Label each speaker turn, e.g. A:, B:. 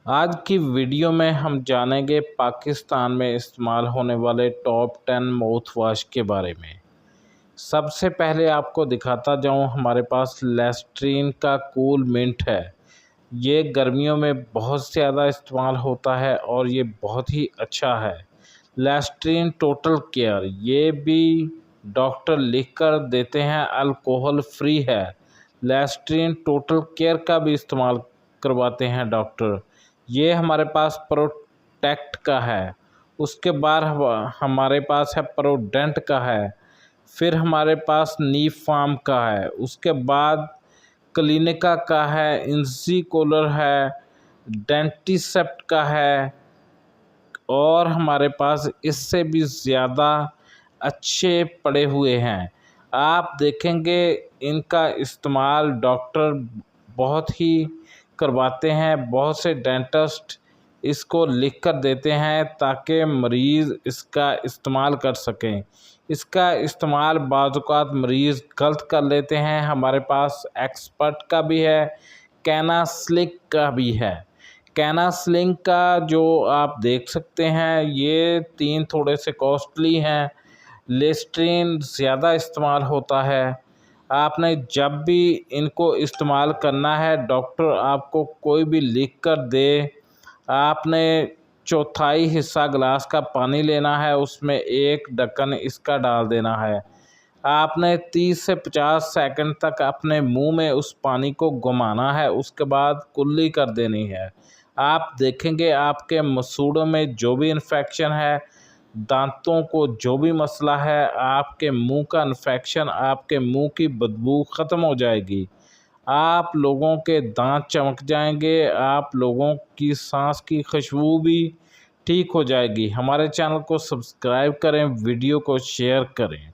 A: आज की वीडियो में हम जानेंगे पाकिस्तान में इस्तेमाल होने वाले टॉप 10 माउथ वॉश के बारे में। सबसे पहले आपको दिखाता जाऊं, हमारे पास लिस्ट्रीन का कूल मिंट है। ये गर्मियों में बहुत ज़्यादा इस्तेमाल होता है और ये बहुत ही अच्छा है। लिस्ट्रीन टोटल केयर, ये भी डॉक्टर लिख कर देते हैं, अल्कोहल फ्री है। लिस्ट्रीन टोटल केयर का भी इस्तेमाल करवाते हैं डॉक्टर। ये हमारे पास प्रोटेक्ट का है। उसके बाद हमारे पास है प्रोडेंट का है। फिर हमारे पास नी फार्म का है। उसके बाद क्लिनिका का है, इंसिकोलर है, डेंटिसेप्ट का है और हमारे पास इससे भी ज़्यादा अच्छे पड़े हुए हैं। आप देखेंगे इनका इस्तेमाल डॉक्टर बहुत ही करवाते हैं। बहुत से डेंटिस्ट इसको लिख कर देते हैं ताकि मरीज़ इसका इस्तेमाल कर सकें। इसका इस्तेमाल बाज़-औक़ात मरीज़ गलत कर लेते हैं। हमारे पास एक्सपर्ट का भी है, कैनास्लिक का भी है। कैनास्लिंग का जो आप देख सकते हैं, ये 3 थोड़े से कॉस्टली हैं। लिस्ट्रीन ज़्यादा इस्तेमाल होता है। आपने जब भी इनको इस्तेमाल करना है, डॉक्टर आपको कोई भी लिख कर दे, आपने चौथाई हिस्सा गिलास का पानी लेना है, उसमें 1 ढक्कन इसका डाल देना है। आपने 30 से 50 सेकंड तक अपने मुंह में उस पानी को घुमाना है, उसके बाद कुल्ली कर देनी है। आप देखेंगे आपके मसूड़ों में जो भी इन्फेक्शन है, दांतों को जो भी मसला है, आपके मुंह का इन्फेक्शन, आपके मुंह की बदबू ख़त्म हो जाएगी। आप लोगों के दांत चमक जाएंगे, आप लोगों की सांस की खुशबू भी ठीक हो जाएगी। हमारे चैनल को सब्सक्राइब करें, वीडियो को शेयर करें।